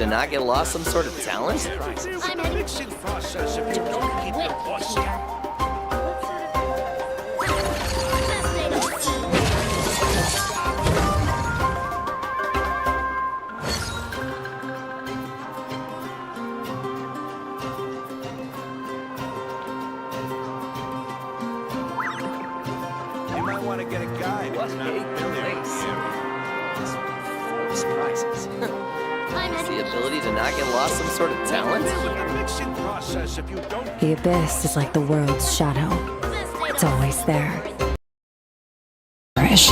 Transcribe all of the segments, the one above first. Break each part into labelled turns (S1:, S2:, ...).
S1: to not get lost some sort of talent?
S2: I'm heading to process if you don't keep your posture.
S3: You might want to get a guide.
S1: What
S3: It's not
S1: a
S3: familiar with
S1: place.
S3: the area.
S1: This full of surprises.
S2: I'm
S1: The
S2: heading
S1: ability to not get lost some sort of talent?
S2: with the mixing process if you don't
S4: The abyss is like the world's shadow. It's always there. Perish.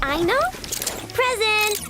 S2: I know. Present.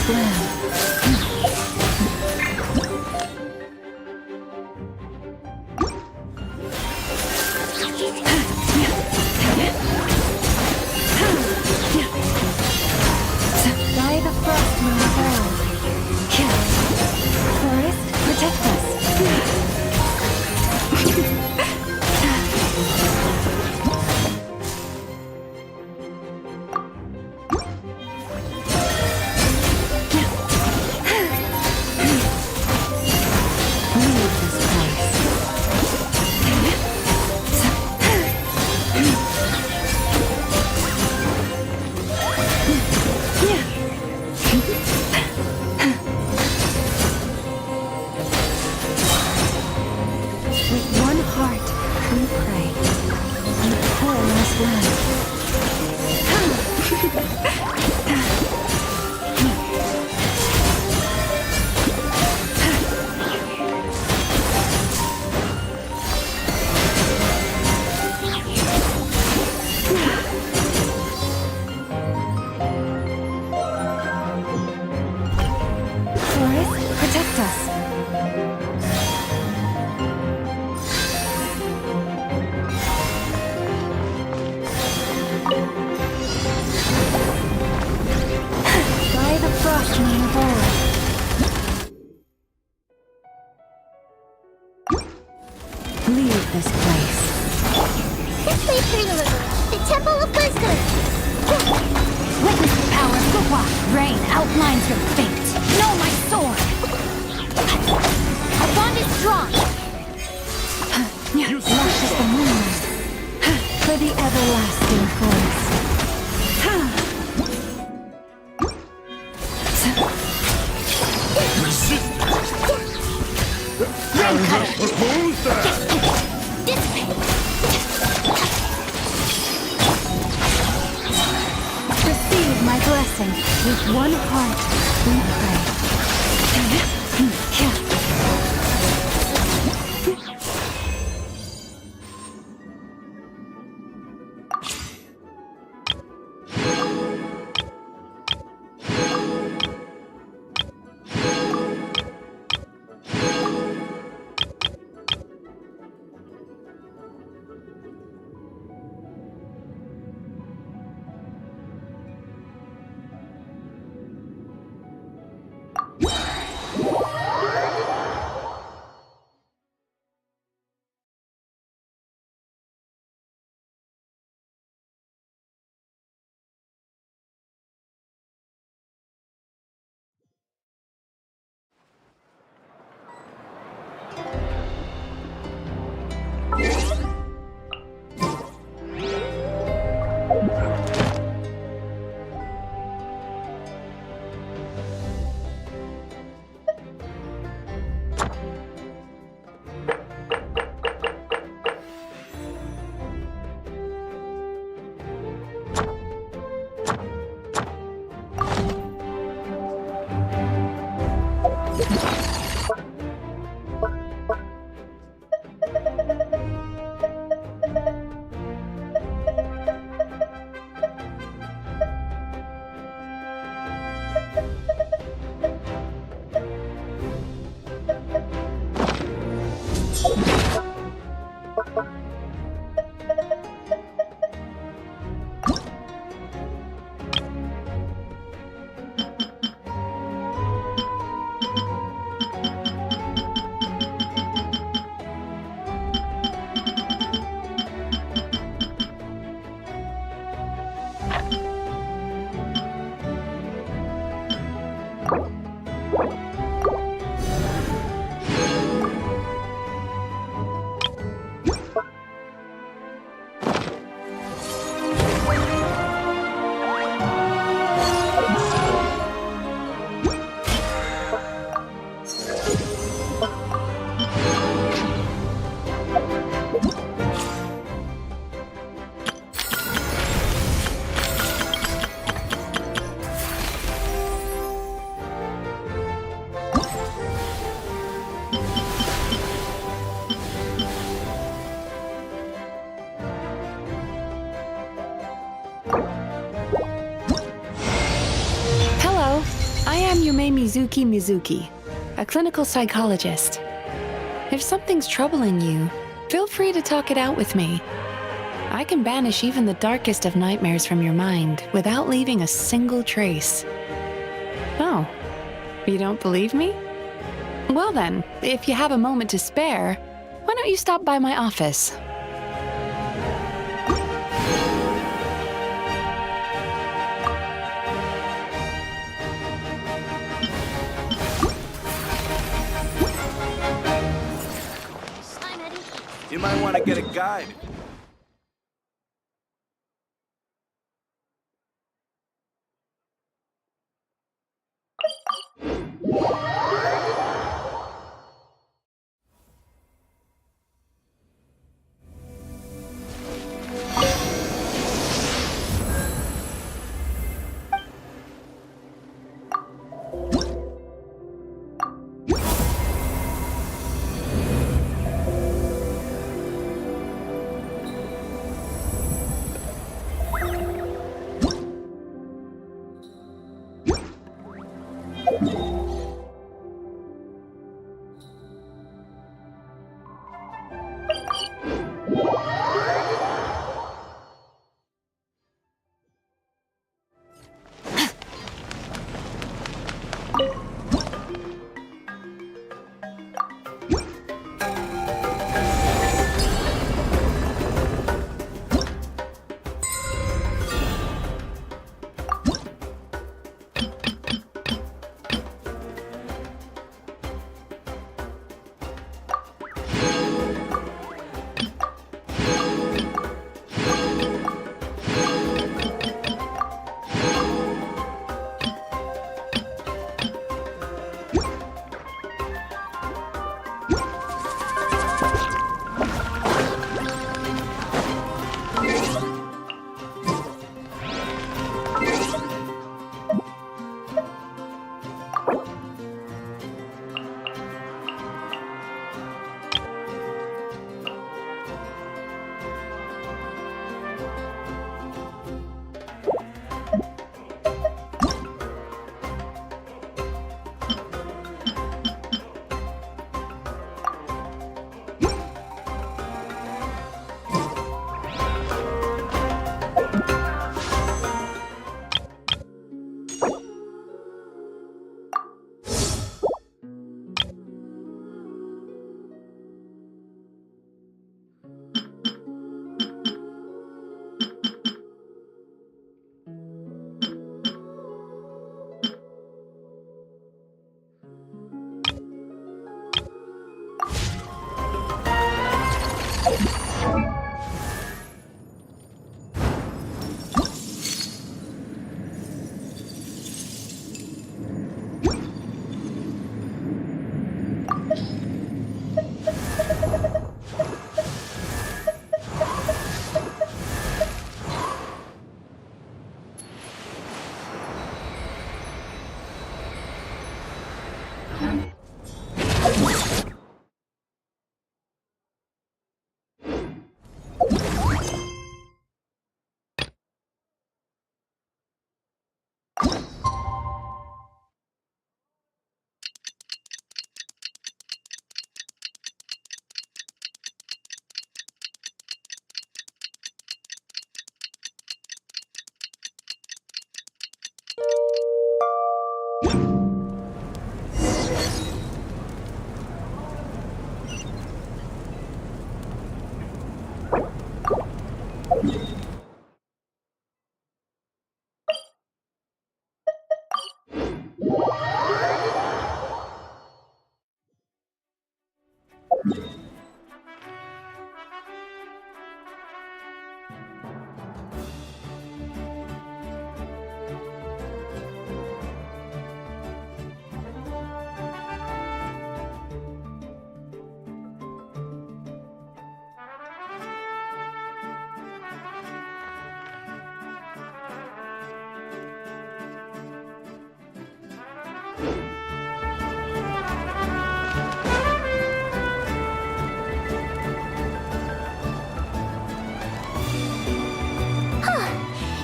S4: promised land. By the frost moon of old. Forest, protect us. Leave this place. With one heart, we pray. On the perilous land. Forest, protect us. By the frost moon of old. Leave this place.
S5: This way, Hinglish, the Temple of Wisdom.
S4: Witness the power of Gukwa. Rain outlines your fate. Know my sword.
S5: Our bond is strong.
S4: Lush as the moonlight. For the everlasting forest.
S3: Who's that?
S5: This way.
S4: Receive my blessing. With one heart, we pray. I am Yume Mizuki, a clinical psychologist. If something's troubling you, feel free to talk it out with me. I can banish even the darkest of nightmares from your mind without leaving a single trace. Oh, you don't believe me? Well then, if you have a moment to spare, why don't you stop by my office?
S5: I'm ready.
S2: You might want to get a guide.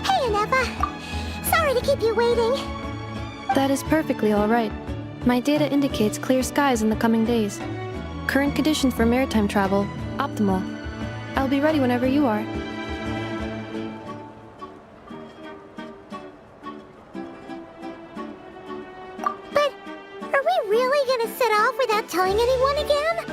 S5: Hey, Inappa. Sorry to keep you waiting.
S6: That is perfectly all right. My data indicates clear skies in the coming days. Current conditions for maritime travel, optimal. I'll be ready whenever you are.
S5: But are we really gonna set off without telling anyone again?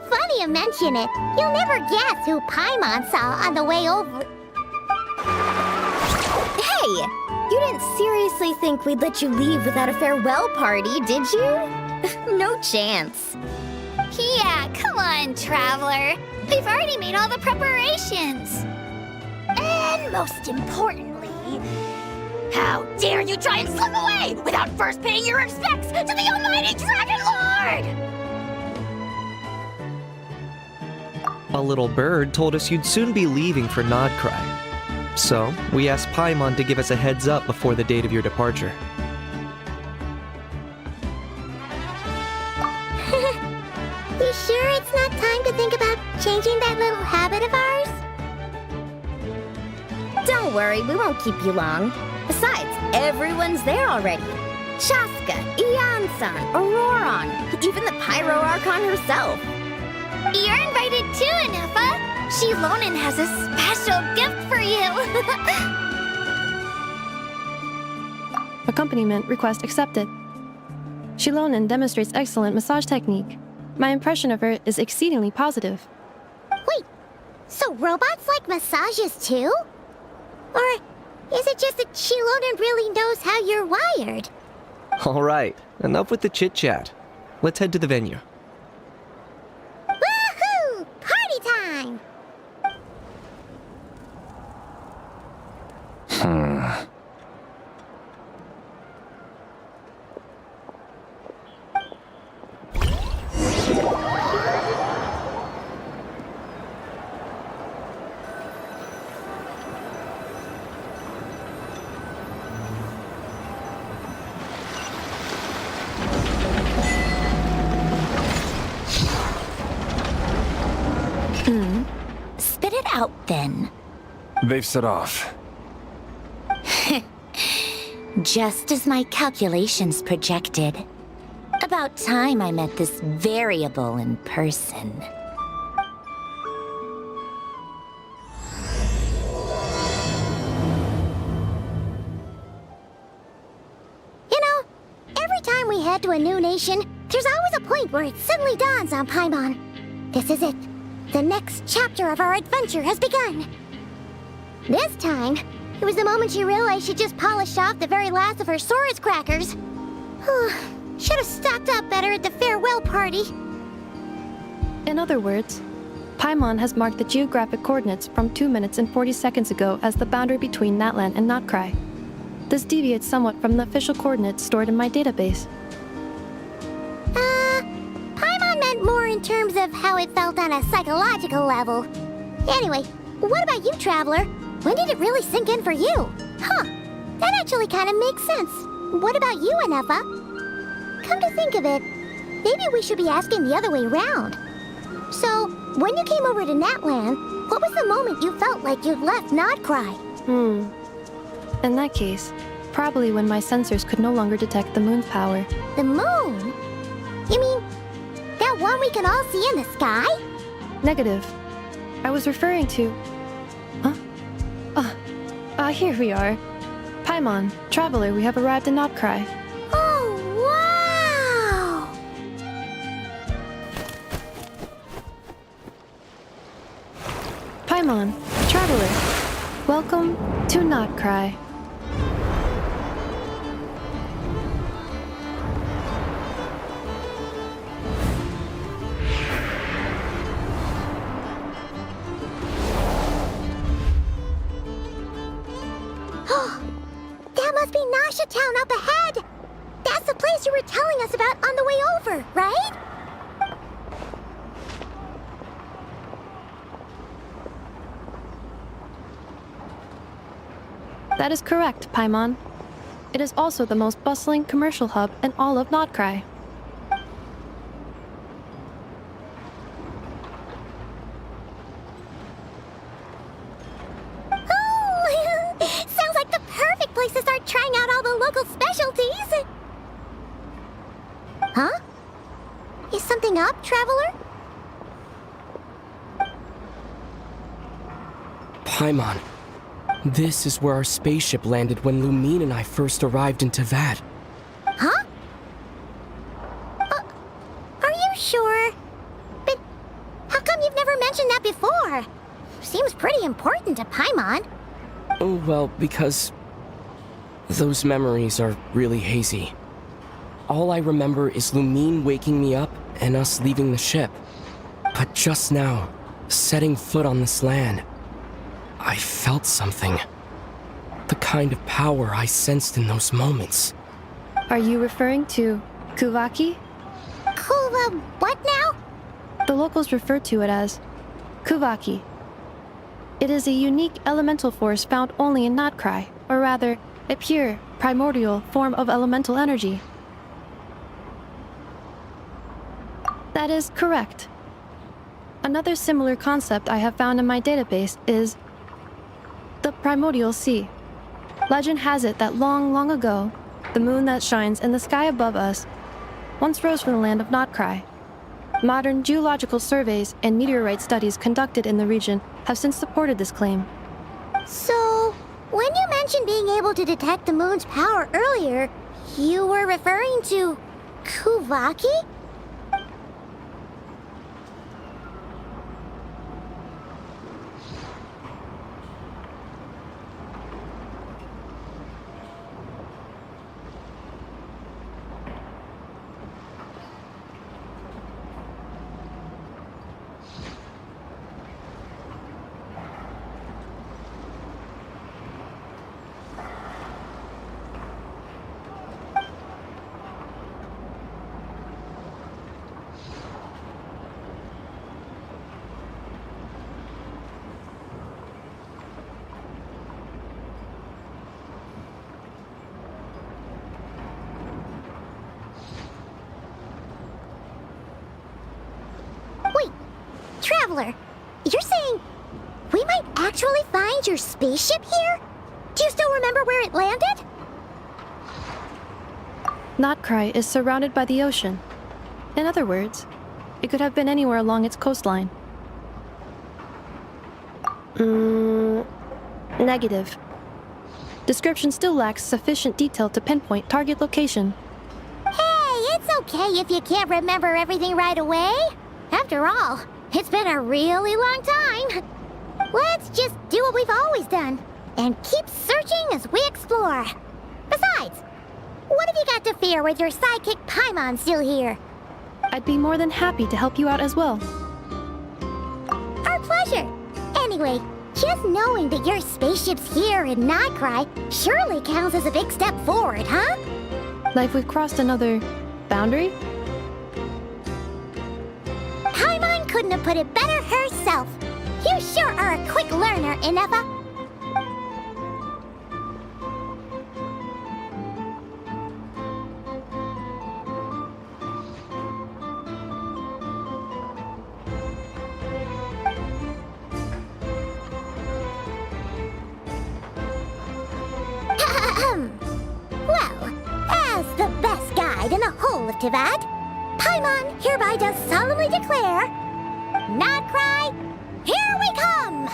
S5: Funny you mention it. You'll never guess who Paimon saw on the way over.
S7: Hey! You didn't seriously think we'd let you leave without a farewell party, did you? No chance.
S5: Yeah, come on, Traveler. We've already made all the preparations.
S7: And most importantly, how dare you try and slip away without first paying your respects to the almighty Dragon Lord!
S8: A little bird told us you'd soon be leaving for Nodkrai. So, we asked Paimon to give us a heads up before the date of your departure.
S5: You sure it's not time to think about changing that little habit of ours?
S7: Don't worry, we won't keep you long. Besides, everyone's there already. Shaska, Ian-san, Auroron, even the Pyro Archon herself.
S5: You're invited too, Inupa. Shilonen has a special gift for you.
S6: Accompaniment request accepted. Shilonen demonstrates excellent massage technique. My impression of her is exceedingly positive.
S5: Wait, so robots like massages too? Or is it just that Shilonen really knows how you're wired?
S8: Alright, enough with the chit-chat. Let's head to the venue.
S5: Woohoo! Party time!
S7: Spit it out, then.
S9: They've set off.
S7: Just as my calculations projected. About time I met this variable in person.
S5: You know, every time we head to a new nation, there's always a point where it suddenly dawns on Paimon. This is it. The next chapter of our adventure has begun. This time, it was the moment she realized she just polished off the very last of her Saurus crackers. Should have stocked up better at the farewell party.
S6: In other words, Paimon has marked the geographic coordinates from 2 minutes and 40 seconds ago as the boundary between Natlan and Nodkrai. This deviates somewhat from the official coordinates stored in my database.
S5: Paimon meant more in terms of how it felt on a psychological level. Anyway, what about you, Traveler? When did it really sink in for you? Huh, that actually kind of makes sense. What about you, Inupa? Come to think of it, maybe we should be asking the other way round. So, when you came over to Natlan, what was the moment you felt like you'd left Nodkrai?
S6: In that case, probably when my sensors could no longer detect the moon's power.
S5: The moon? You mean that one we can all see in the sky?
S6: Negative. I was referring to... here we are. Paimon, Traveler, we have arrived in Nodkrai.
S5: Oh, wow!
S6: Paimon, Traveler, welcome to Nodkrai.
S5: That must be Nasha Town up ahead! That's the place you were telling us about on the way over, right?
S6: That is correct, Paimon. It is also the most bustling commercial hub in all of Nodkrai.
S5: local specialties. Huh? Is something up, traveler?
S10: Paimon, this is where our spaceship landed when Lumine and I first arrived in Tavad.
S5: Huh? Are you sure? But how come you've never mentioned that before? Seems pretty important to Paimon.
S10: Oh, well, because those memories are really hazy. All I remember is Lumine waking me up and us leaving the ship. But just now, setting foot on this land, I felt something. The kind of power I sensed in those moments.
S6: Are you referring to Kuvaki?
S5: What now?
S6: The locals refer to it as Kuvaki. It is a unique elemental force found only in nodkrai, or rather, a pure, primordial form of elemental energy. That is correct. Another similar concept I have found in my database is the primordial sea. Legend has it that long, long ago, the moon that shines in the sky above us once rose from the land of nodkrai. Modern geological surveys and meteorite studies conducted in the region have since supported this claim.
S5: So, when you mentioned being able to detect the moon's power earlier, you were referring to Kuvaki? Wait, Traveler, you're saying we might actually find your spaceship here? Do you still remember where it landed?
S6: Nodkrai is surrounded by the ocean. In other words, it could have been anywhere along its coastline. Negative. Description still lacks sufficient detail to pinpoint target location.
S5: Hey, it's okay if you can't remember everything right away. After all, it's been a really long time. Let's just do what we've always done and keep searching as we explore. Besides, what have you got to fear with your sidekick Paimon still here?
S6: I'd be more than happy to help you out as well.
S5: Our pleasure. Anyway, just knowing that your spaceship's here in Nightcry surely counts as a big step forward, huh?
S6: Like we've crossed another boundary?
S5: Paimon couldn't have put it better herself. You sure are a quick learner, Inefa. Well, as the best guide in the whole of Tavad, Paimon hereby does solemnly declare, Nodkrai, here we come!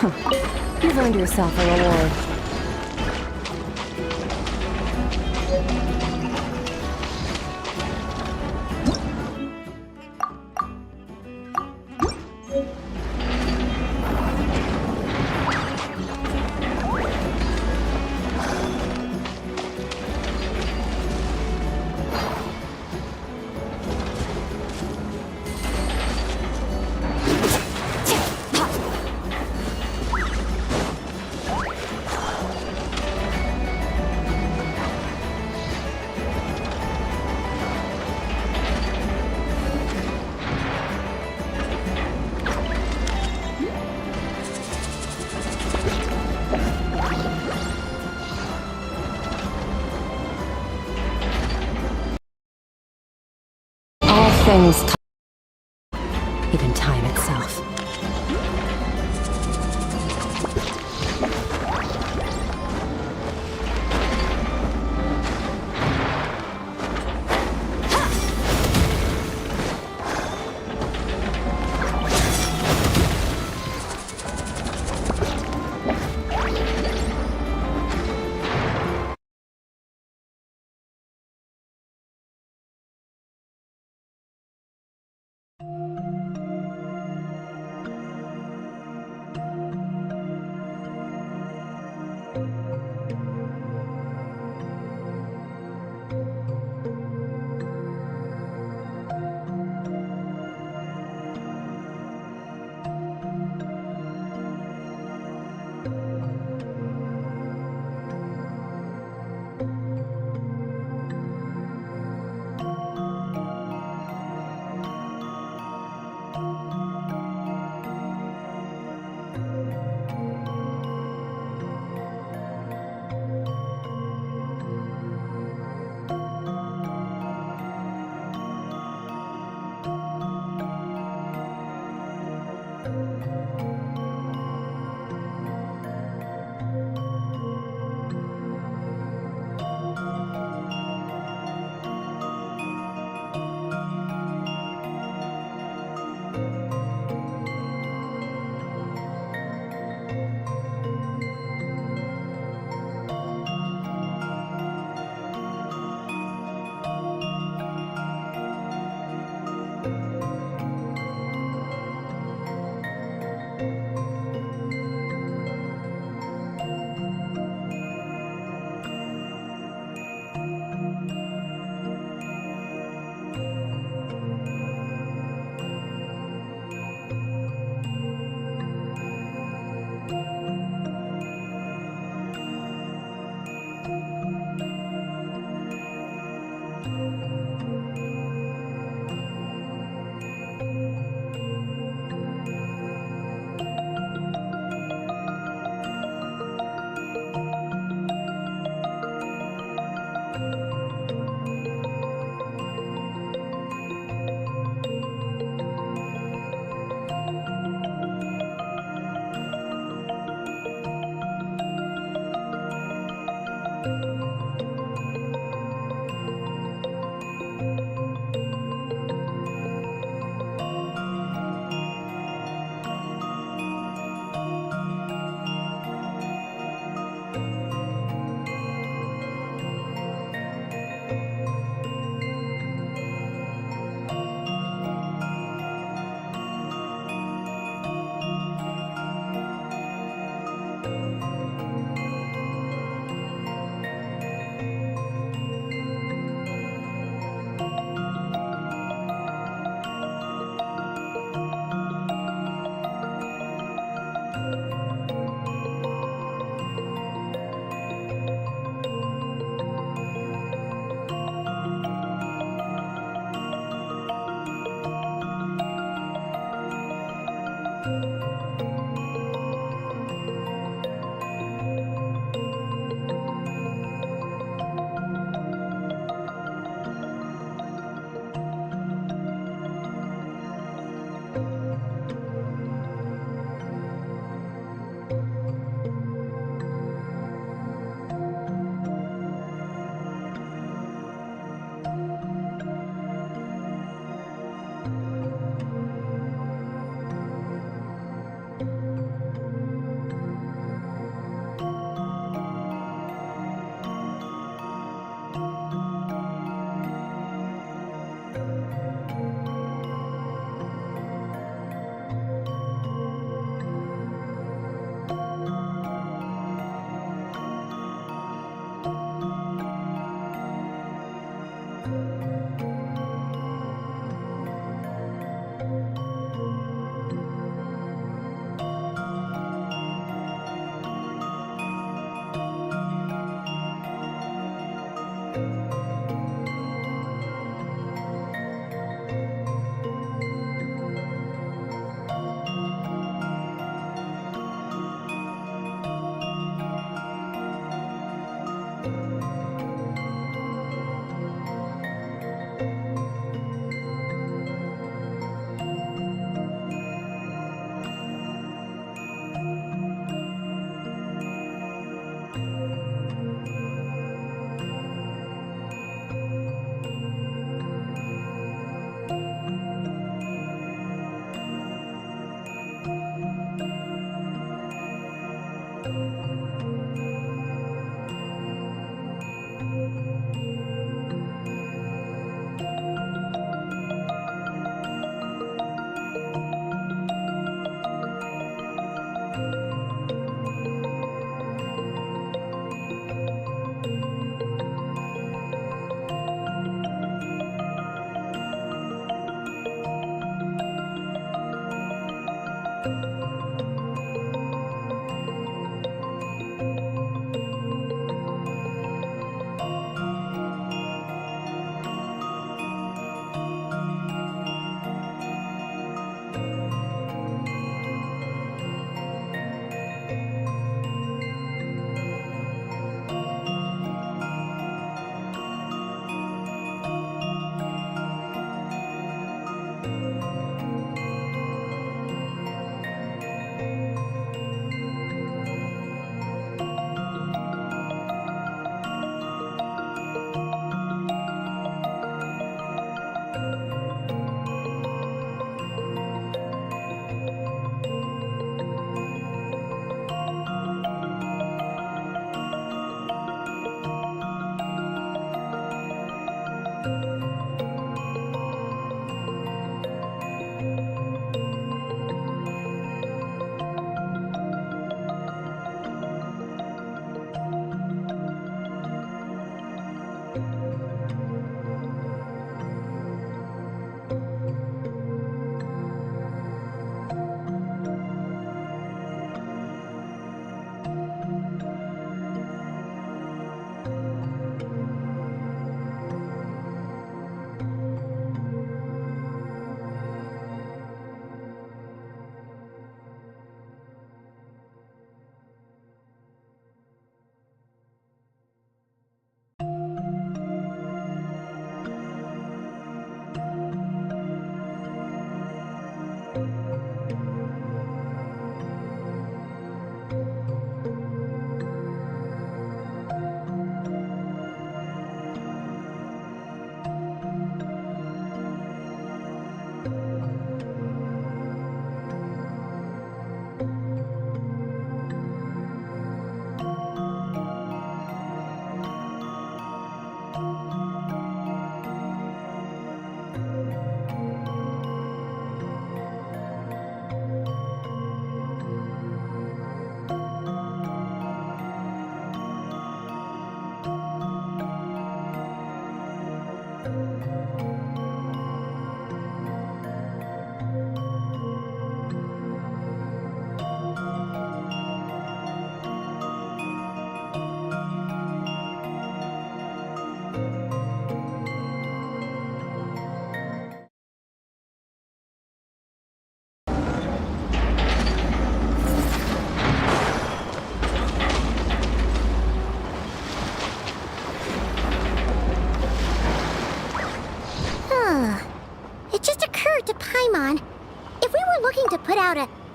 S11: You've earned yourself a reward. All things, even time itself.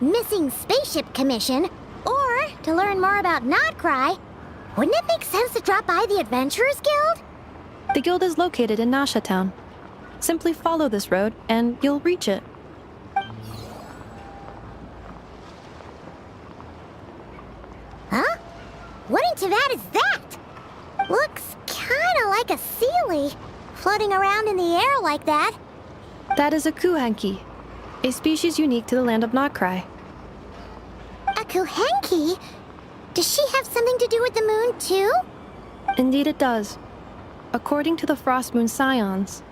S5: Missing Spaceship Commission, or to learn more about Nodkrai, wouldn't it make sense to drop by the Adventurers Guild?
S6: The guild is located in Nasha Town. Simply follow this road and you'll reach it.
S5: Huh? What in Teyvat is that? Looks kinda like a Sealy, floating around in the air like that.
S6: That is a kuhenki, a species unique to the land of Nodkrai.
S5: A Kuhenki? Does she have something to do with the moon, too?
S6: Indeed it does. According to the Frost Moon Scions,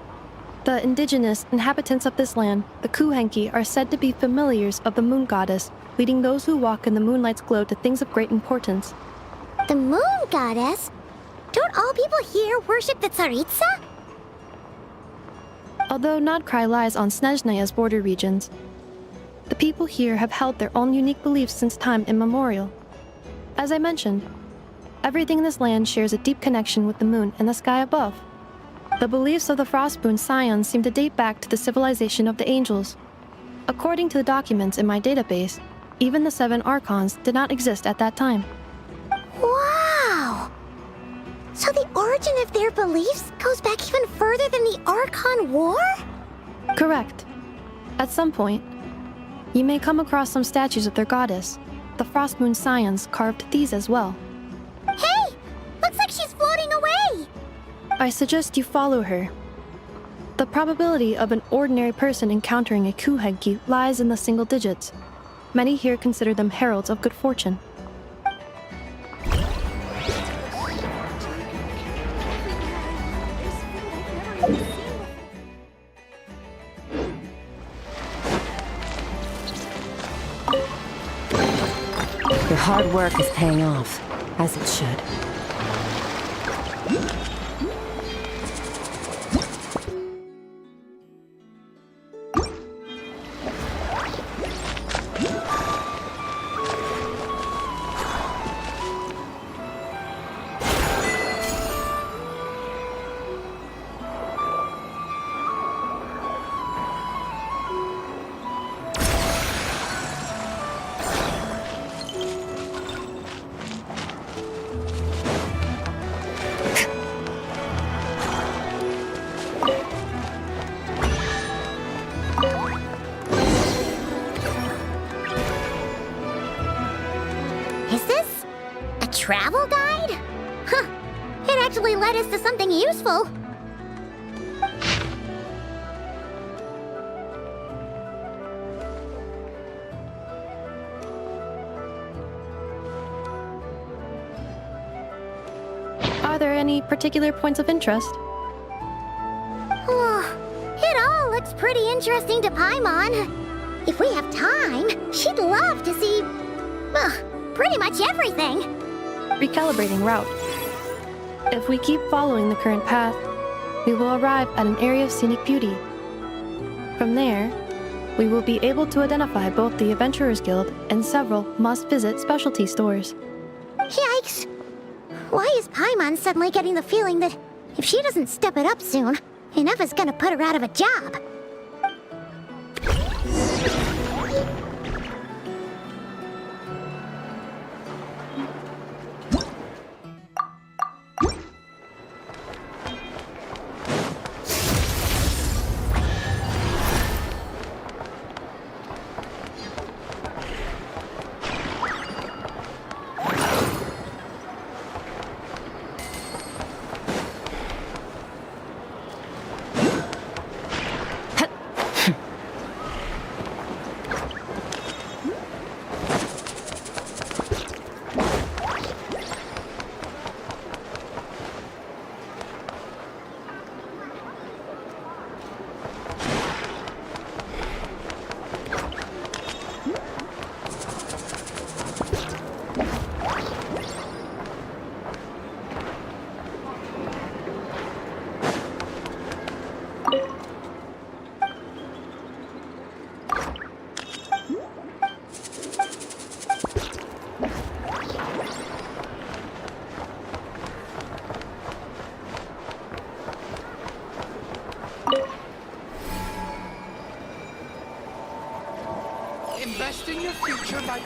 S6: the indigenous inhabitants of this land, the kuhenki, are said to be familiars of the moon goddess, leading those who walk in the moonlight's glow to things of great importance.
S5: The moon goddess? Don't all people here worship the Tsaritsa?
S6: Although Nodkrai lies on Snezhnaya's border regions, the people here have held their own unique beliefs since time immemorial. As I mentioned, everything in this land shares a deep connection with the moon and the sky above. The beliefs of the Frostmoon Scions seem to date back to the civilization of the angels. According to the documents in my database, even the 7 Archons did not exist at that time.
S5: Wow! So the origin of their beliefs goes back even further than the Archon War?
S6: Correct. At some point, you may come across some statues of their goddess. The Frostmoon Scions carved these as well.
S5: Hey! Looks like she's floating away!
S6: I suggest you follow her. The probability of an ordinary person encountering a kuhenki lies in the single digits. Many here consider them heralds of good fortune.
S11: Your hard work is paying off, as it should.
S5: Is this a travel guide? Huh. It actually led us to something useful.
S6: Are there any particular points of interest?
S5: It all looks pretty interesting to Paimon. If we have time, she'd love to see, pretty much everything.
S6: Recalibrating route. If we keep following the current path, we will arrive at an area of scenic beauty. From there, we will be able to identify both the Adventurers Guild and several must-visit specialty stores.
S5: Yikes! Why is Paimon suddenly getting the feeling that if she doesn't step it up soon, enough is gonna put her out of a job?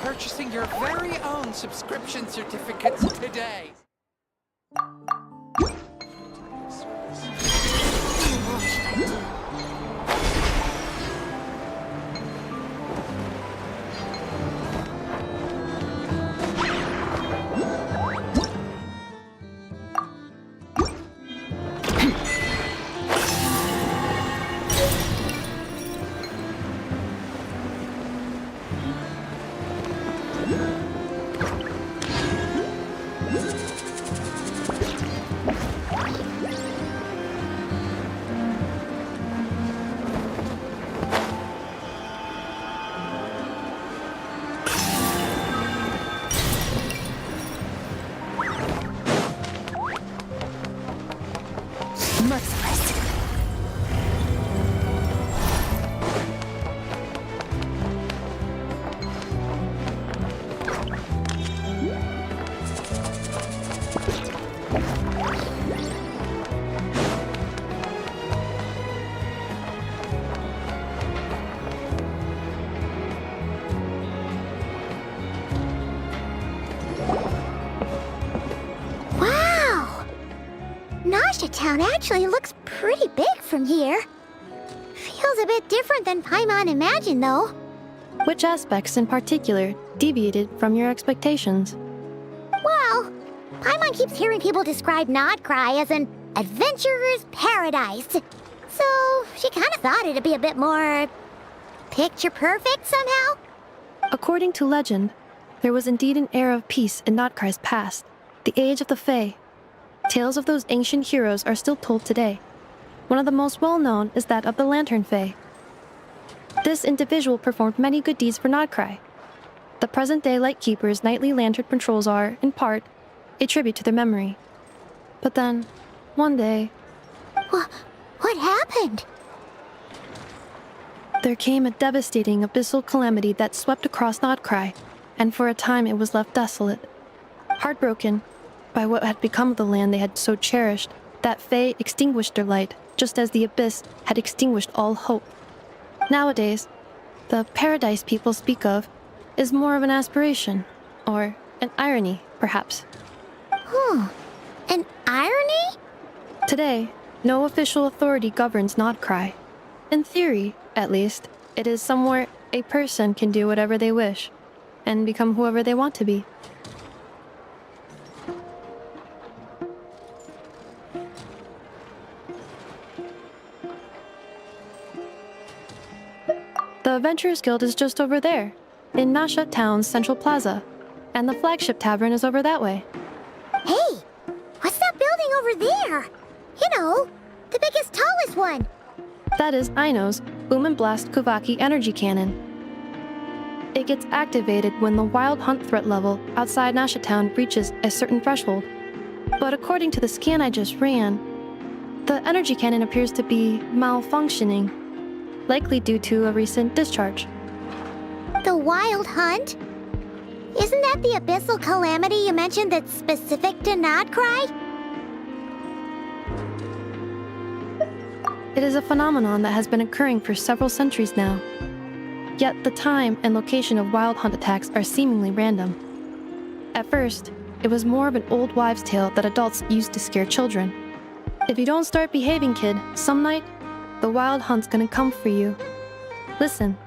S2: purchasing your very own subscription certificates today.
S5: Merciless. Wow! Nasha Town actually looks pretty big from here. Feels a bit different than Paimon imagined, though.
S6: Which aspects in particular deviated from your expectations?
S5: Well, Paimon keeps hearing people describe Nodkrai as an adventurer's paradise. So she kind of thought it'd be a bit more picture perfect somehow.
S6: According to legend, there was indeed an era of peace in Notkrai's past, the age of the Fae. Tales of those ancient heroes are still told today. One of the most well-known is that of the Lantern Fae. This individual performed many good deeds for Nodkrai. The present-day Lightkeeper's nightly lantern patrols are, in part, a tribute to their memory. But then, one day,
S5: What happened?
S6: there came a devastating abyssal calamity that swept across Nodkrai, and for a time it was left desolate. Heartbroken by what had become of the land they had so cherished, that Fae extinguished their light, just as the abyss had extinguished all hope. Nowadays, the paradise people speak of is more of an aspiration, or an irony, perhaps.
S5: An irony?
S6: Today, no official authority governs Nodkrai. In theory, at least, it is somewhere a person can do whatever they wish, and become whoever they want to be. The Adventurers Guild is just over there, in Nasha Town's Central Plaza, and the flagship tavern is over that way.
S5: Hey, what's that building over there? You know, the biggest, tallest one.
S6: That is Aino's Blast Kuvaki energy cannon. It gets activated when the wild hunt threat level outside Nasha Town reaches a certain threshold. But according to the scan I just ran, the energy cannon appears to be malfunctioning, likely due to a recent discharge.
S5: The Wild Hunt? Isn't that the abyssal calamity you mentioned that's specific to Nodkrai?
S6: It is a phenomenon that has been occurring for several centuries now. Yet the time and location of wild hunt attacks are seemingly random. At first, it was more of an old wives' tale that adults used to scare children. If you don't start behaving, kid, some night, the wild hunt's gonna come for you. Listen,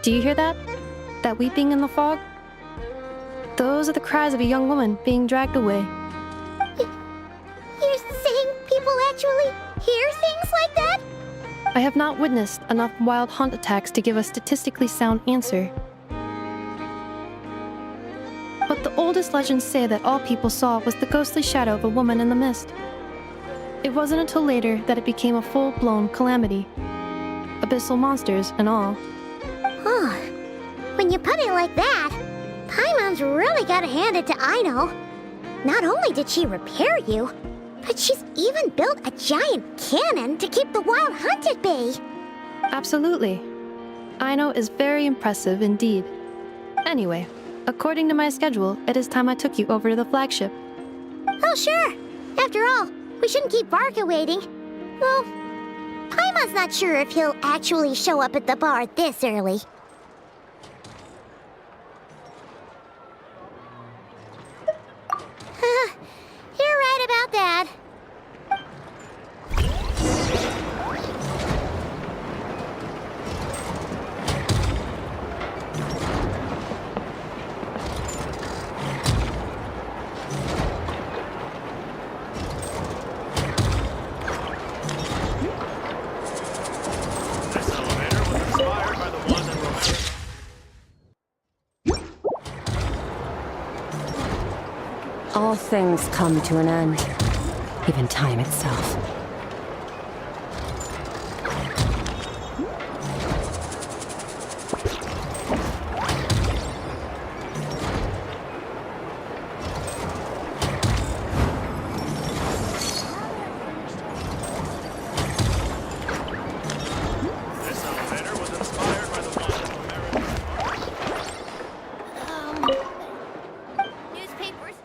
S6: do you hear that? That weeping in the fog? Those are the cries of a young woman being dragged away.
S5: You're saying people actually hear things like that?
S6: I have not witnessed enough wild hunt attacks to give a statistically sound answer. But the oldest legends say that all people saw was the ghostly shadow of a woman in the mist. It wasn't until later that it became a full-blown calamity. Abyssal monsters and all.
S5: Huh. When you put it like that, Paimon's really gotta hand it to Aino. Not only did she repair you, but she's even built a giant cannon to keep the wild hunt at bay.
S6: Absolutely. Aino is very impressive indeed. Anyway, according to my schedule, it is time I took you over to the flagship.
S5: Oh, sure. After all, we shouldn't keep Barca waiting. Well, Paimon's not sure if he'll actually show up at the bar this early.
S11: All things come to an end. Even time itself.
S2: This elevator was inspired by the one of American
S7: Newspapers.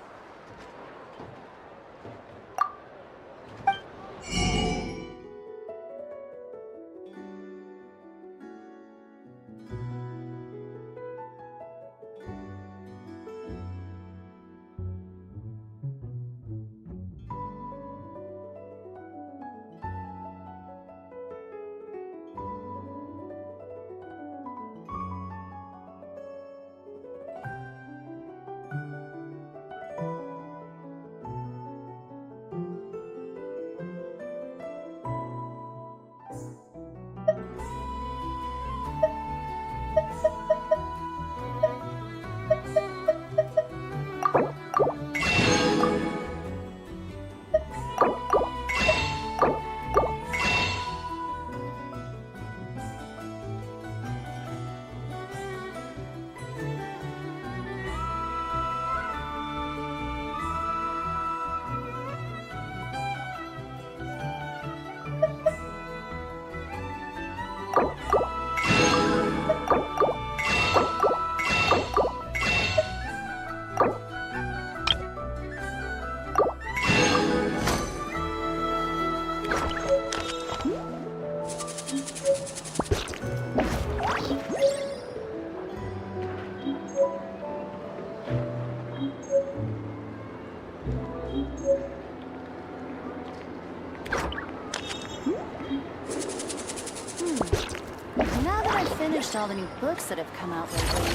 S12: Now that I've finished all the new books that have come out lately, maybe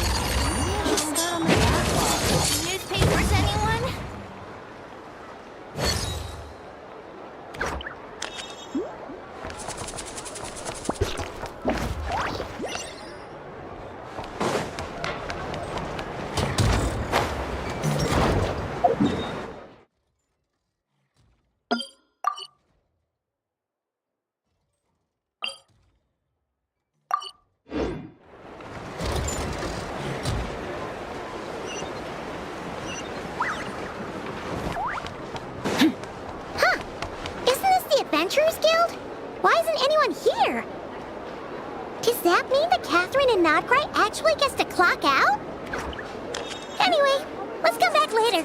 S12: I should start on my backlog.
S7: Newspapers, anyone?
S5: Adventurers Guild? Why isn't anyone here? Does that mean that Catherine and Nodkrai actually gets to clock out? Anyway, let's come back later.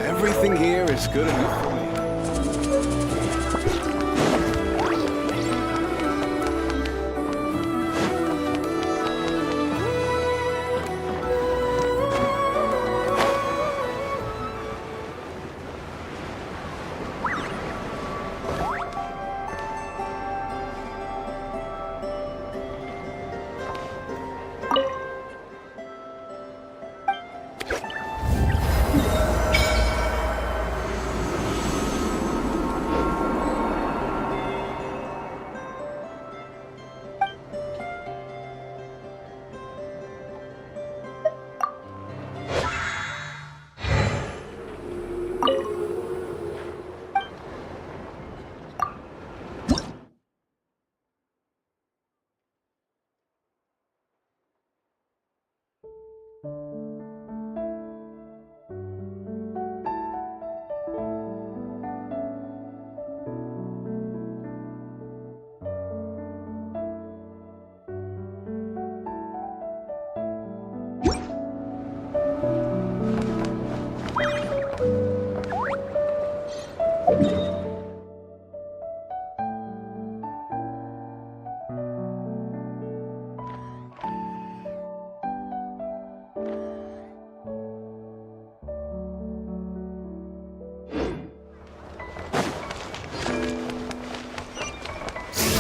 S9: Everything here is good enough for me.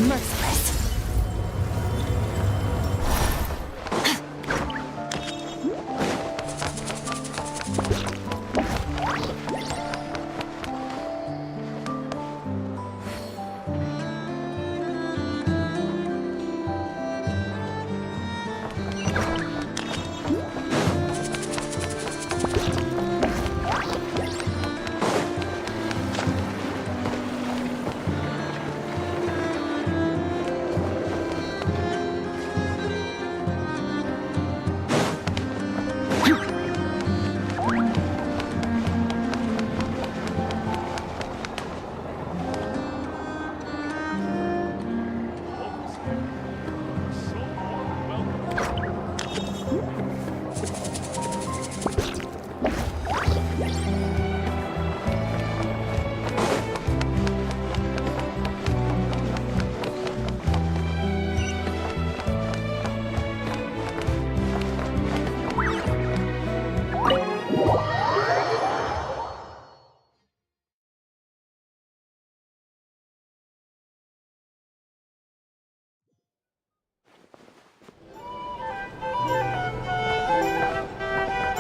S11: Merciless.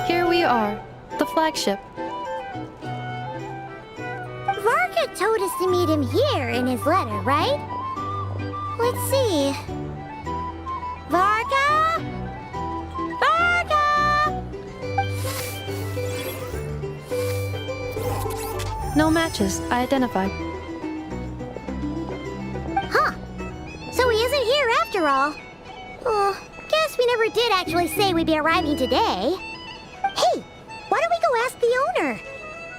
S6: Here we are, the flagship.
S5: Varka told us to meet him here in his letter, right? Let's see. Varka? Varka!
S6: No matches, I identified.
S5: Huh. So he isn't here after all. Oh, guess we never did actually say we'd be arriving today. Hey, why don't we go ask the owner?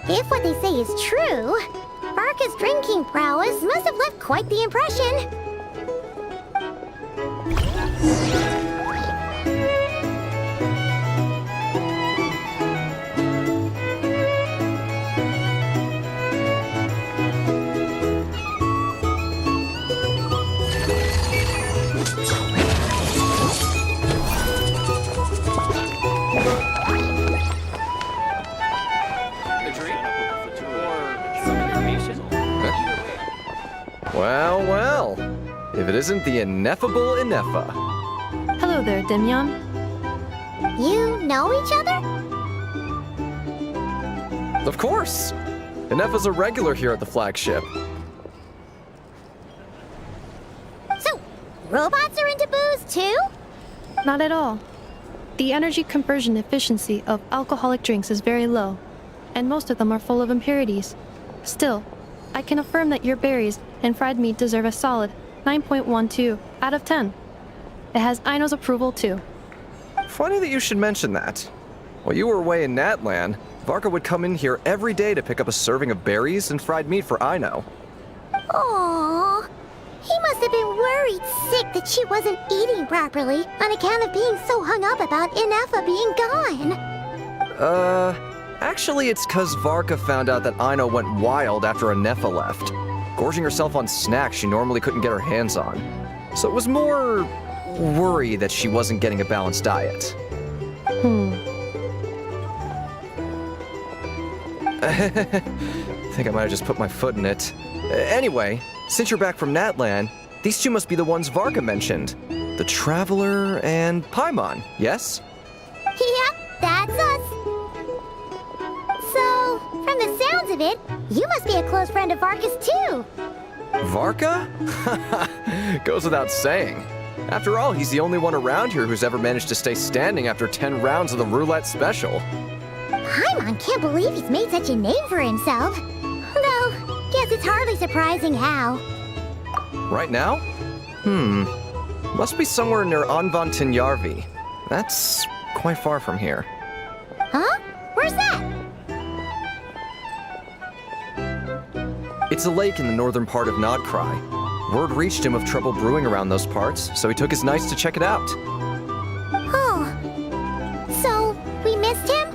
S5: If what they say is true, Varka's drinking prowess must have left quite the impression.
S1: Well, well. If it isn't the ineffable Inefa.
S6: Hello there, Dimyon.
S5: You know each other?
S1: Of course. Inefa's a regular here at the flagship.
S5: So, robots are into booze too?
S6: Not at all. The energy conversion efficiency of alcoholic drinks is very low, and most of them are full of impurities. Still, I can affirm that your berries and fried meat deserve a solid 9.12 out of 10. It has Aino's approval too.
S1: Funny that you should mention that. While you were away in Natlan, Varka would come in here every day to pick up a serving of berries and fried meat for Aino.
S5: Aww. He must have been worried sick that she wasn't eating properly on account of being so hung up about Inefa being gone.
S1: Actually it's 'cause Varka found out that Aino went wild after Inefa left, gorging herself on snacks she normally couldn't get her hands on. So it was more worry that she wasn't getting a balanced diet. Think I might have just put my foot in it. Anyway, since you're back from Natlan, these two must be the ones Varka mentioned. The Traveler and Paimon, yes?
S5: Yep, that's us. So, from the sounds of it, you must be a close friend of Varka's too.
S1: Varka? Goes without saying. After all, he's the only one around here who's ever managed to stay standing after 10 rounds of the roulette special.
S5: Paimon can't believe he's made such a name for himself. Though, guess it's hardly surprising how.
S1: Right now? Must be somewhere near Anvantinyarvi. That's quite far from here.
S5: Huh? Where's that?
S1: It's a lake in the northern part of Nodkrai. Word reached him of trouble brewing around those parts, so he took his knights to check it out.
S5: Oh. So, we missed him?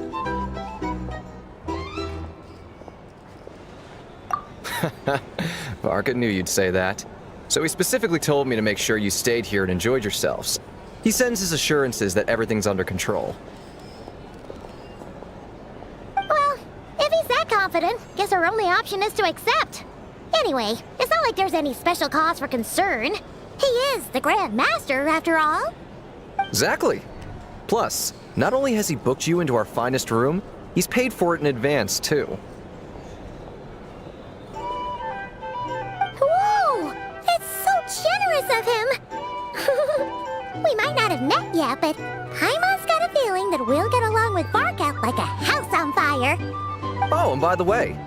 S1: Varka knew you'd say that. So he specifically told me to make sure you stayed here and enjoyed yourselves. He sends his assurances that everything's under control.
S5: Well, if he's that confident, guess our only option is to accept. Anyway, it's not like there's any special cause for concern. He is the Grand Master, after all.
S1: Exactly. Plus, not only has he booked you into our finest room, he's paid for it in advance, too.
S5: Whoa! It's so generous of him! We might not have met yet, but Paimon's got a feeling that we'll get along with Varka like a house on fire.
S1: Oh, and by the way,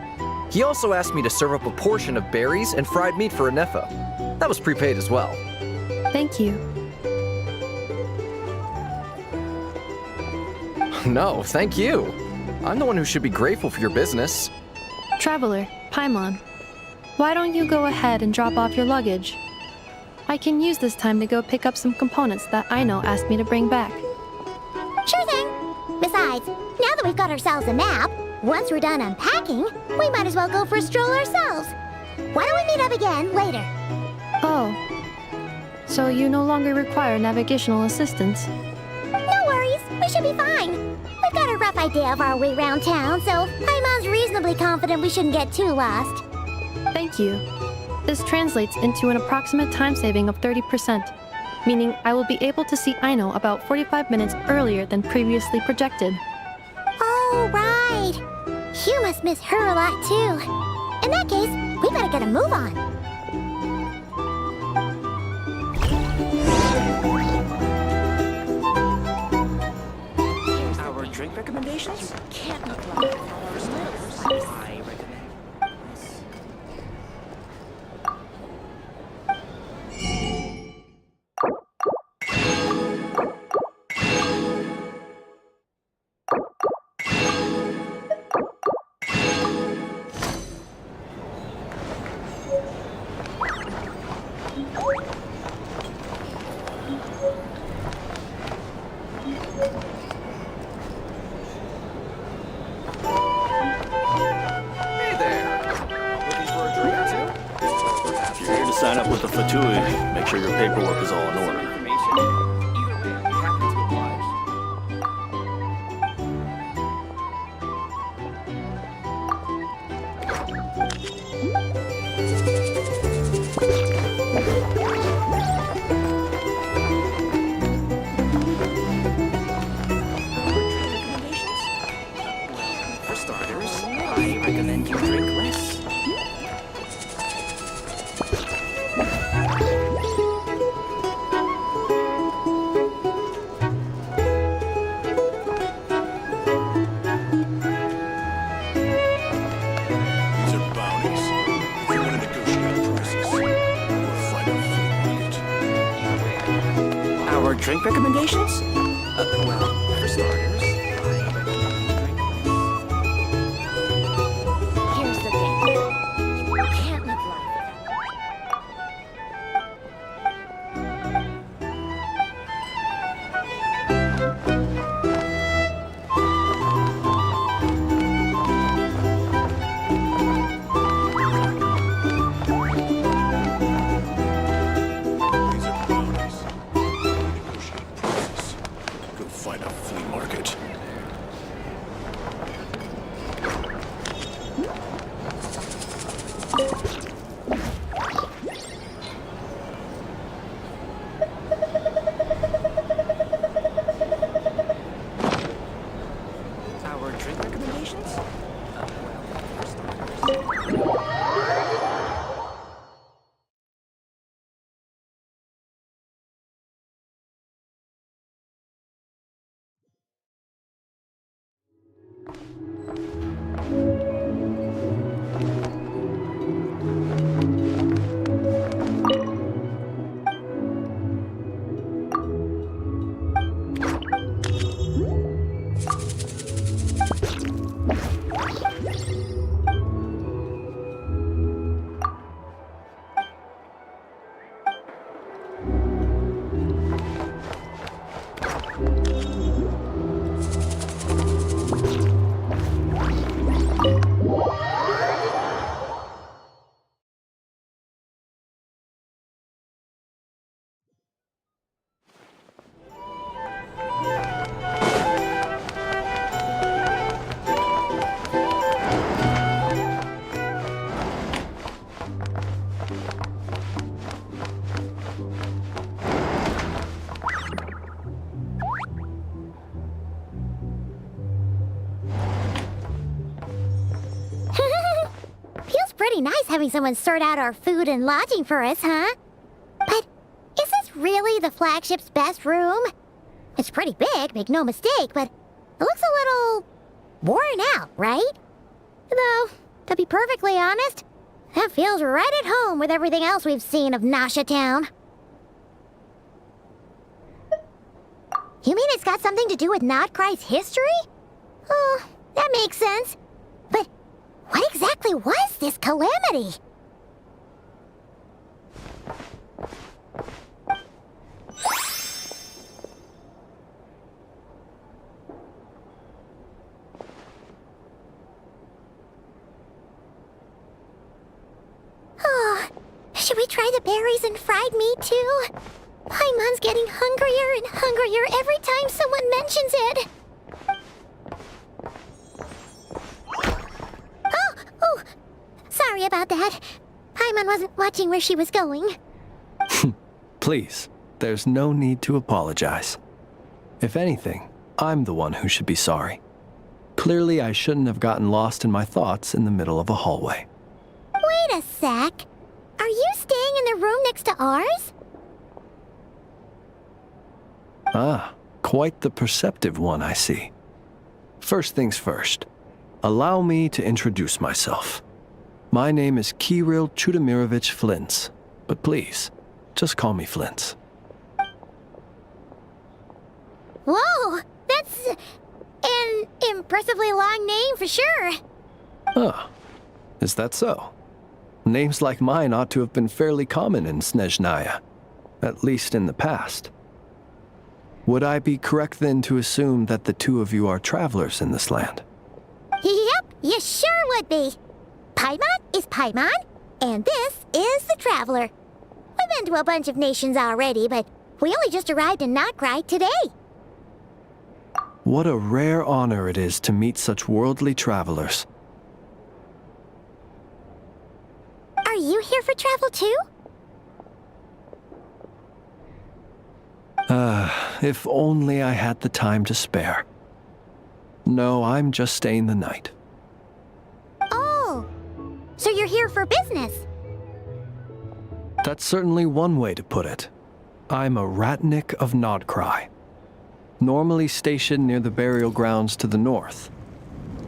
S1: he also asked me to serve up a portion of berries and fried meat for Anefa. That was prepaid as well.
S6: Thank you.
S1: No, thank you. I'm the one who should be grateful for your business.
S6: Traveler, Paimon, why don't you go ahead and drop off your luggage? I can use this time to go pick up some components that Aino asked me to bring back.
S5: Sure thing. Besides, now that we've got ourselves a map, once we're done unpacking, we might as well go for a stroll ourselves. Why don't we meet up again later?
S6: Oh. So you no longer require navigational assistance?
S5: No worries, we should be fine. We've got a rough idea of our way around town, so Paimon's reasonably confident we shouldn't get too lost.
S6: Thank you. This translates into an approximate time saving of 30%, meaning I will be able to see Aino about 45 minutes earlier than previously projected.
S5: Oh, right. You must miss her a lot, too. In that case, we better get a move on.
S2: Our drink recommendations? Can't look like I recommend.
S1: Hey there. Looking for a drink too?
S9: If you're here to sign up with the Fatui, make sure your paperwork is all in order.
S2: For starters, I recommend you drink less.
S3: These are bounties. If you want to negotiate prices, we'll find a flea market.
S2: Our drink recommendations? Well, for starters, I recommend you drink less.
S7: Here's the thing. You can't live life without
S3: These are bounties. If you want to negotiate prices, go find a flea market.
S2: Our drink recommendations? Well, for starters.
S5: pretty nice having someone sort out our food and lodging for us, huh? But is this really the flagship's best room? It's pretty big, make no mistake, but it looks a little worn out, right? Though, to be perfectly honest, that feels right at home with everything else we've seen of Nasha Town. You mean it's got something to do with Nodkrai's history? Oh, that makes sense. But what exactly was this calamity? Oh, should we try the berries and fried meat too? Paimon's getting hungrier and hungrier every time someone mentions it. Oh, sorry about that. Paimon wasn't watching where she was going.
S13: Please, there's no need to apologize. If anything, I'm the one who should be sorry. Clearly, I shouldn't have gotten lost in my thoughts in the middle of a hallway.
S5: Wait a sec. Are you staying in the room next to ours?
S13: Ah, quite the perceptive one, I see. First things first, allow me to introduce myself. My name is Kirill Chudamirovich Flintz, but please, just call me Flintz.
S5: Whoa, that's an impressively long name for sure.
S13: Huh, is that so? Names like mine ought to have been fairly common in Snezhnaya, at least in the past. Would I be correct then to assume that the two of you are travelers in this land?
S5: Yep, you sure would be. Paimon is Paimon, and this is the Traveler. We've been to a bunch of nations already, but we only just arrived in Nodkrai today.
S13: What a rare honor it is to meet such worldly travelers.
S5: Are you here for travel too?
S13: If only I had the time to spare. No, I'm just staying the night.
S5: Oh, so you're here for business?
S13: That's certainly one way to put it. I'm a ratnik of Nodkrai, normally stationed near the burial grounds to the north.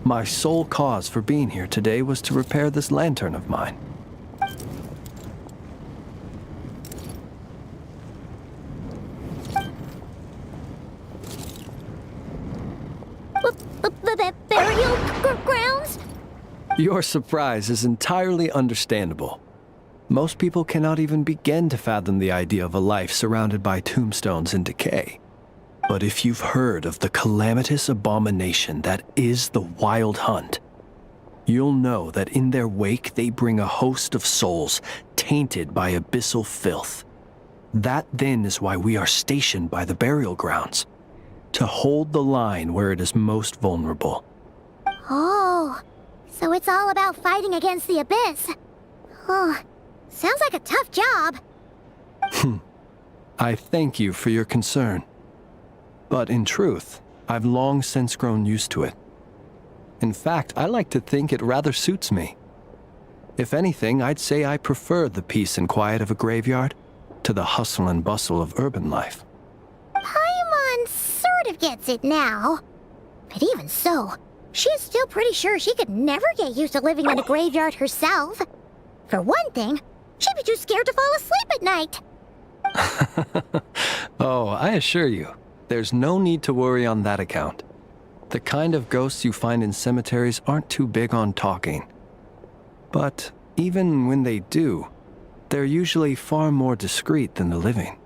S13: My sole cause for being here today was to repair this lantern of mine.
S5: Burial grounds?
S13: Your surprise is entirely understandable. Most people cannot even begin to fathom the idea of a life surrounded by tombstones and decay. But if you've heard of the calamitous abomination that is the Wild Hunt, you'll know that in their wake they bring a host of souls tainted by abyssal filth. That then is why we are stationed by the burial grounds, to hold the line where it is most vulnerable.
S5: Oh, so it's all about fighting against the abyss. Oh, sounds like a tough job.
S13: I thank you for your concern. But in truth, I've long since grown used to it. In fact, I like to think it rather suits me. If anything, I'd say I prefer the peace and quiet of a graveyard to the hustle and bustle of urban life.
S5: Paimon sort of gets it now. But even so, she's still pretty sure she could never get used to living in a graveyard herself. For one thing, she'd be too scared to fall asleep at night.
S13: Oh, I assure you, there's no need to worry on that account. The kind of ghosts you find in cemeteries aren't too big on talking. But even when they do, they're usually far more discreet than the living.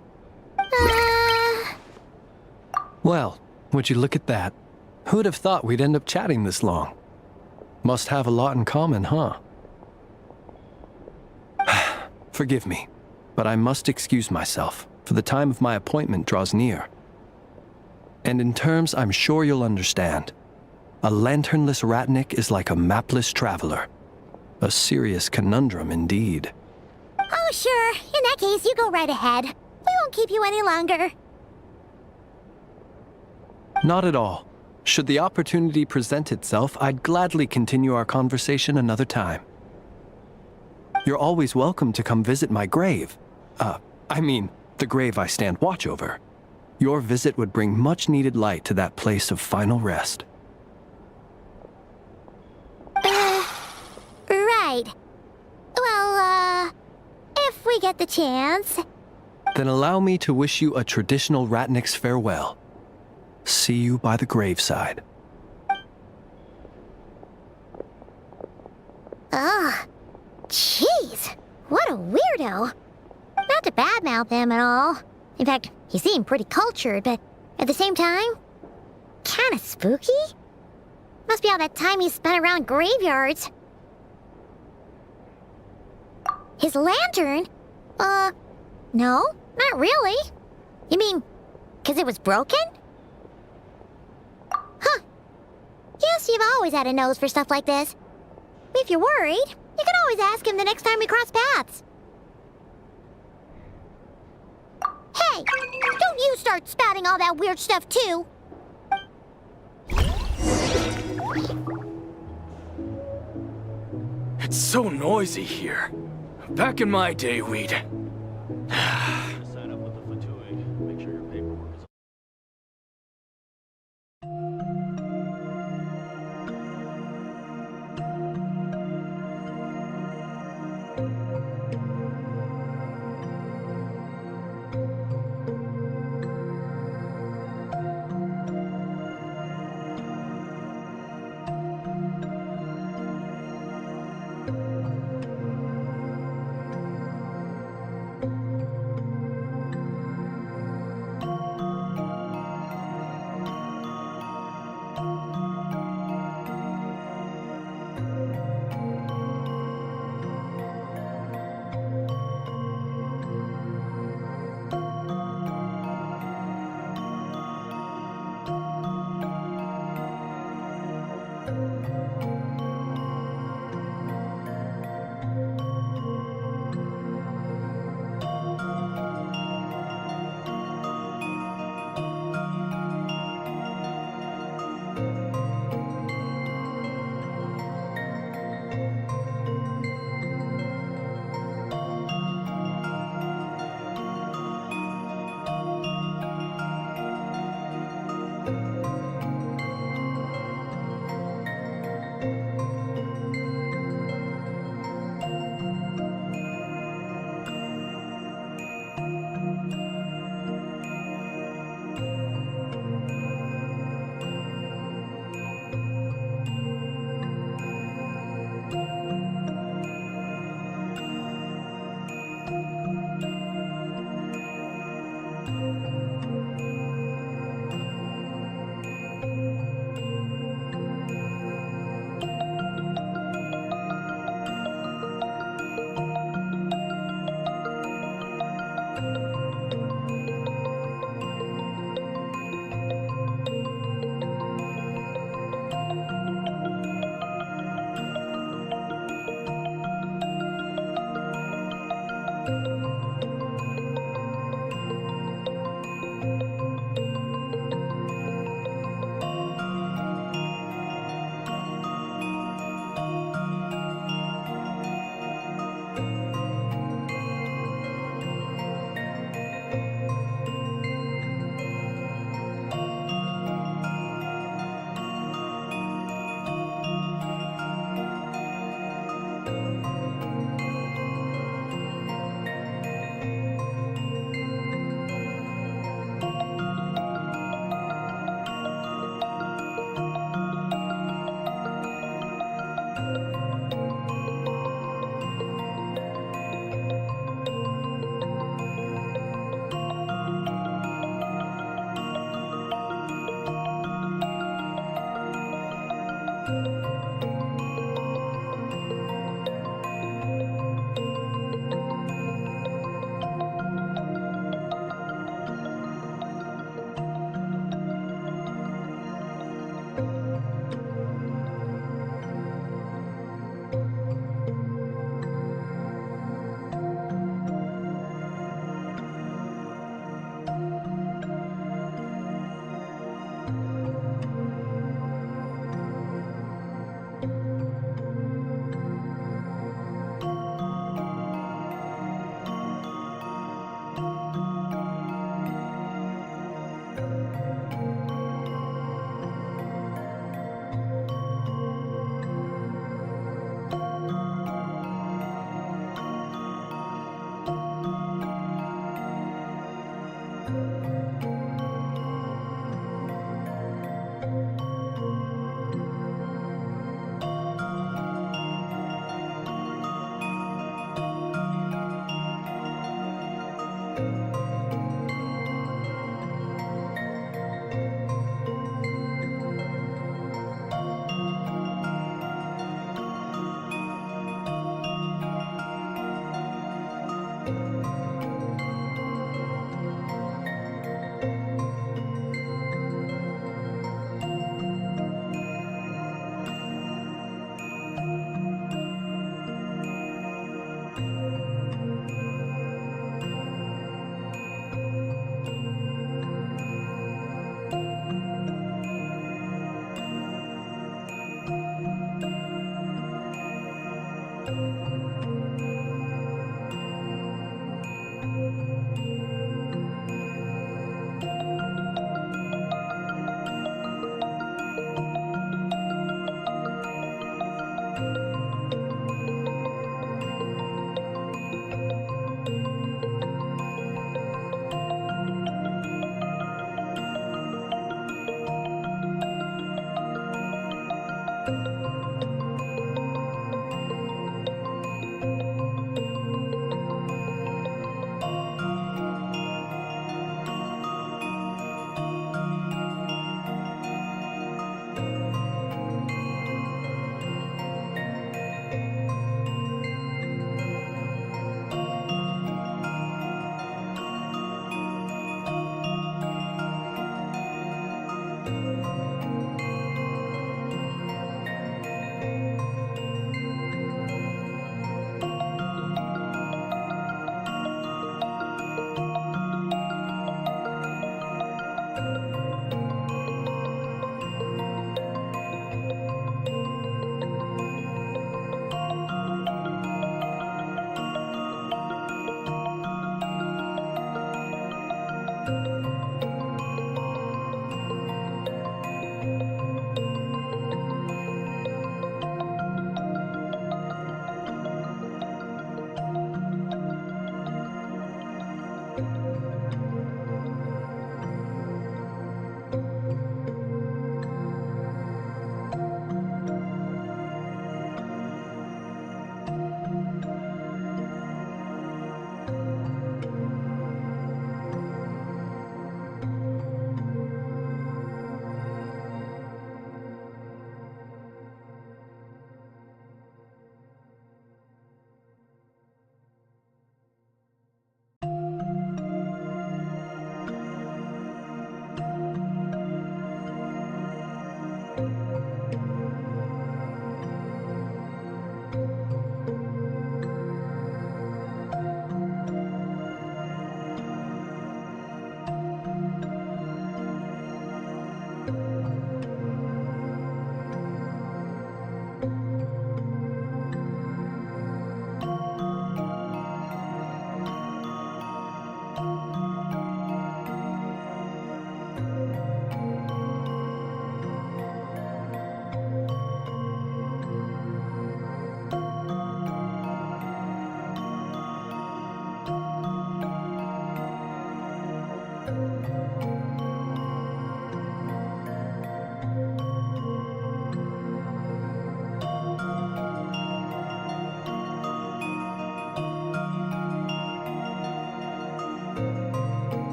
S13: Well, would you look at that? Who'd have thought we'd end up chatting this long? Must have a lot in common, huh? Forgive me, but I must excuse myself, for the time of my appointment draws near. And in terms I'm sure you'll understand, a lanternless ratnik is like a mapless traveler. A serious conundrum indeed.
S5: Oh, sure. In that case, you go right ahead. We won't keep you any longer.
S13: Not at all. Should the opportunity present itself, I'd gladly continue our conversation another time. You're always welcome to come visit my grave. I mean, the grave I stand watch over. Your visit would bring much-needed light to that place of final rest.
S5: Right. Well, if we get the chance.
S13: Then allow me to wish you a traditional Ratnik's farewell. See you by the graveside.
S5: Ugh. Jeez. What a weirdo. Not to badmouth him at all. In fact, he seemed pretty cultured, but at the same time, kinda spooky? Must be all that time he spent around graveyards. His lantern? No, not really. You mean, 'cause it was broken? Huh. Guess you've always had a nose for stuff like this. If you're worried, you can always ask him the next time we cross paths. Hey, don't you start spouting all that weird stuff too.
S10: It's so noisy here. Back in my day, we'd...
S9: Sign up with the Fatui. Make sure your paperwork is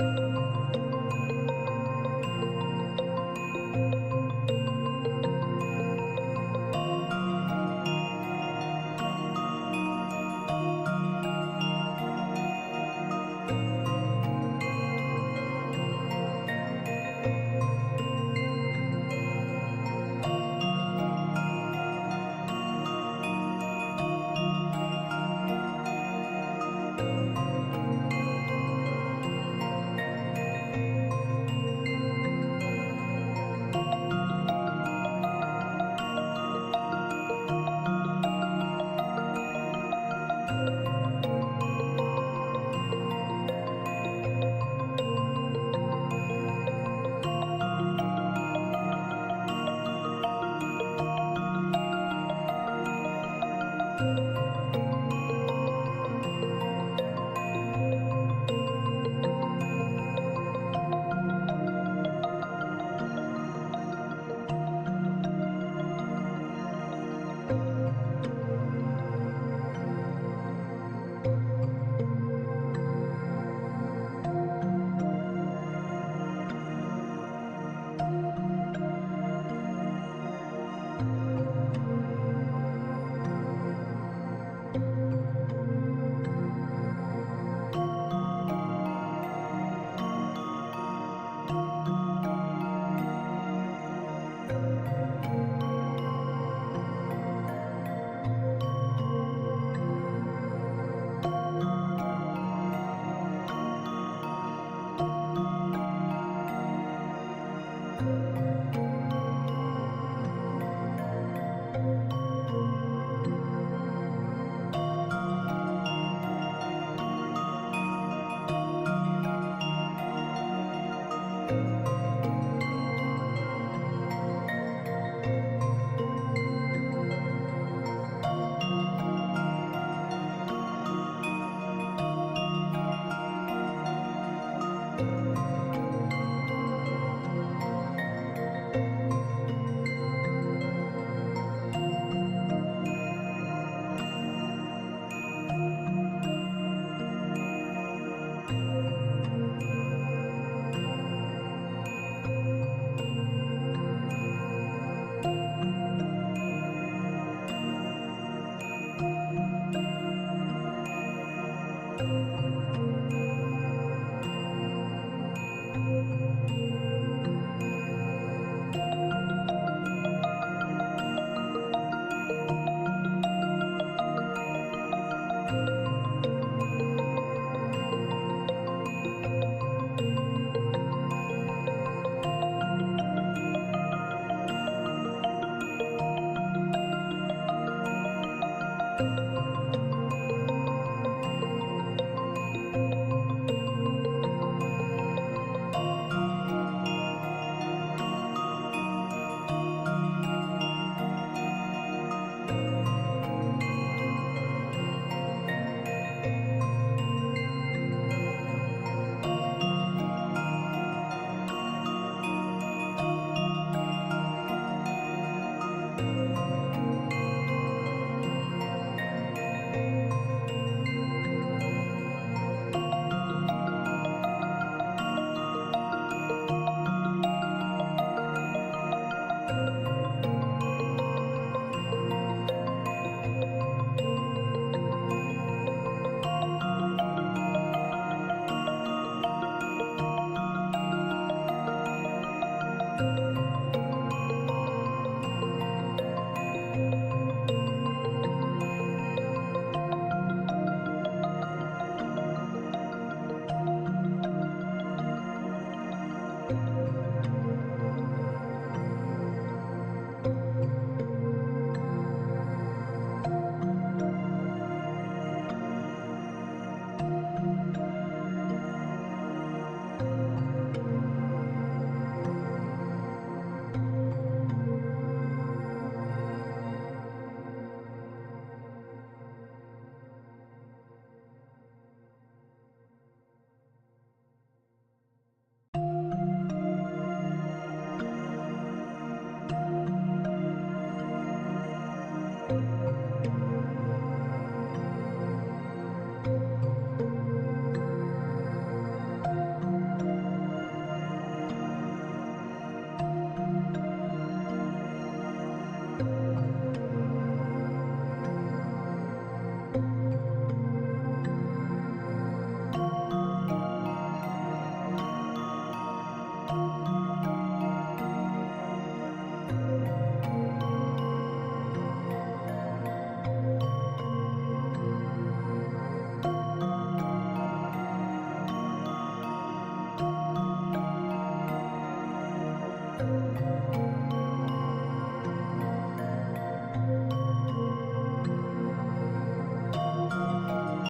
S5: Bye.